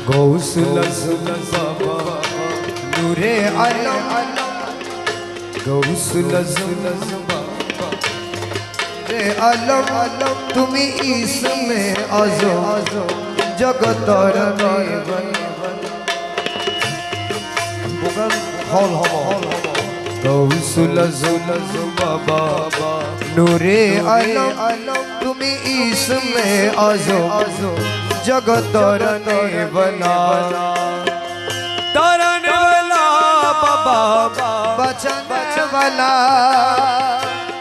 गौसल बाबा नूरे आलम गौसल बाबा रे आलम तुमी इसमें आजो जगतर गौसल बाबा नूरे आलम तुमी इसमें आजो जगत तरने वाला बाबा बचने वाला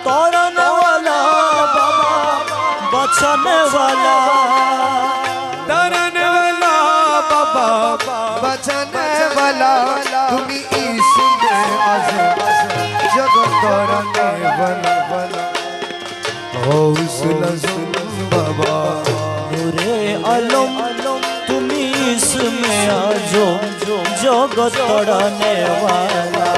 तरने वाला बाबा बचने वाला तरने वाला बाबा बचने वाला तुमी इसमें आजो जगत तरने वाला हौसला बाबा नूरे आलम तुमी इसमें आजो जगत तड़ाने वाला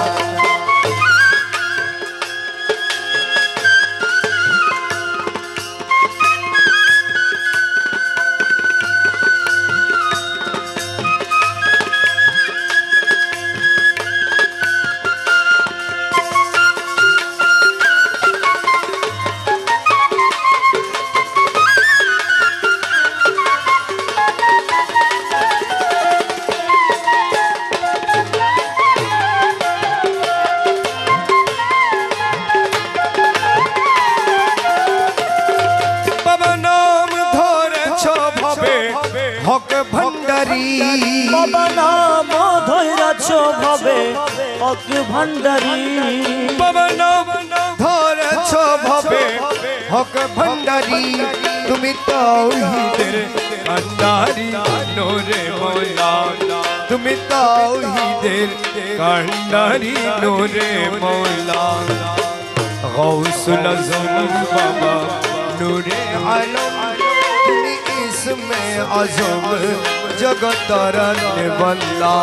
हक भंडारी बाबा नाम धैराछ भवे हक भंडारी बाबा नाम धैराछ भवे हक भंडारी तुमी तौहीदेर भंडारी नूरे मौला तुमी तौहीदेर भंडारी नूरे मौला गौसुल आज़म बाबा नूरे आलम में आज़म जगत तरने वाला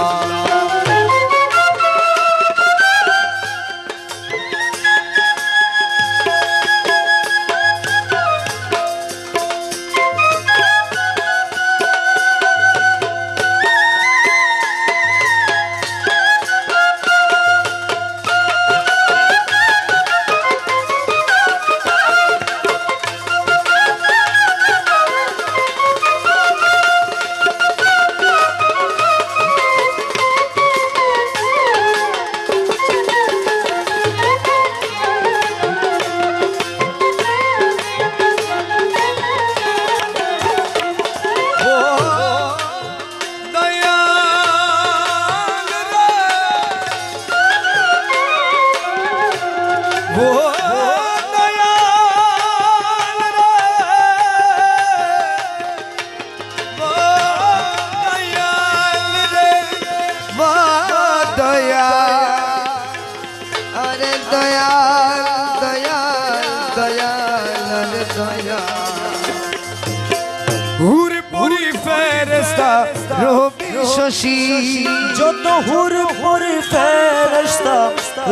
शशि जो तो हुर पुरी फेरिस्ता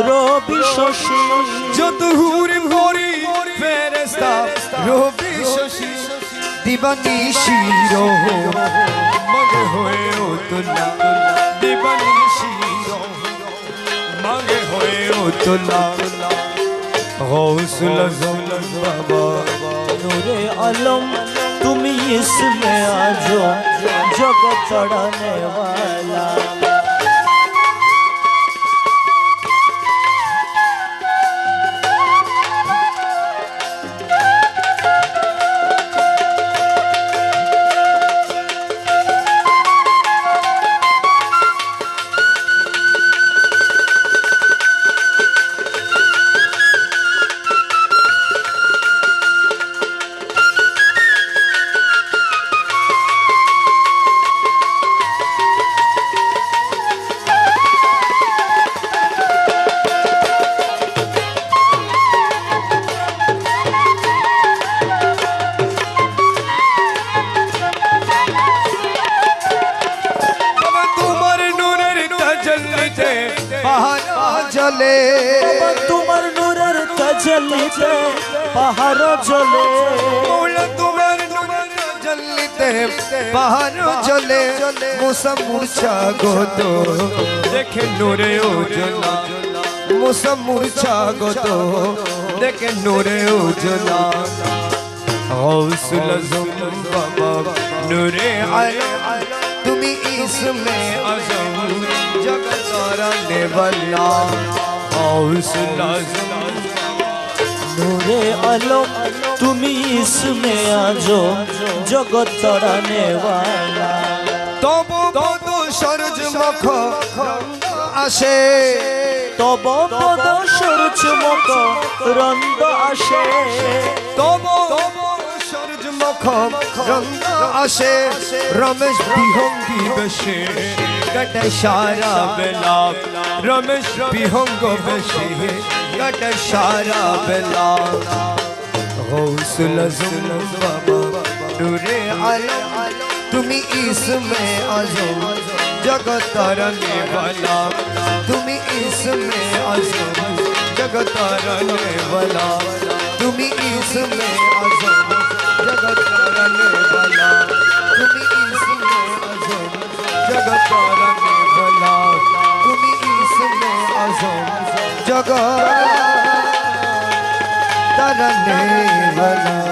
रोबी शशि जो तो हुर पुरी फेरिस्ता रोबी शशि दीवानी शीरो मगे होए उतला दीवानी शीरो मगे होए उतला गौसुल आज़म बाबा नूरे आलम तुमी इसमें आजो जगत चढ़ाने वाला जले तुम्हार नूरेर तजल्लीते पहाड़ जले मौला तुम्हार नूरेर तजल्लीते দিতে পাহাড় চলে মুসা মূর্ছা গত দেখে নূরে ওজলা মুসা মূর্ছা গত দেখে নূরে ওজলা हौसला बाबा नूरे आलम तुम्ही इसमें आजम जगत तारने वाला हौसला नूरे आलम তুমি इसमें आजो जगत तड़ाने वाला तब पद सरज मख আসে তব পদ সূর্য মুখ রন্দ আসে তব সূর্য মুখ রঙ্গ আসে রমেশ বিহঙ্গি বেশে কাটে সারা বেলা রমেশ বিহঙ্গ বেশে কাটে সারা বেলা हौसला बाबा नूरे आलम তুমি इसमें आजम जगत तारने वाला তুমি इसमें आजम जगत तारने वाला তুমি इसमें आजम जगत तारने वाला তুমি इसमें आजम जगत तारने वाला তুমি इसमें आजम जगत तारने वाला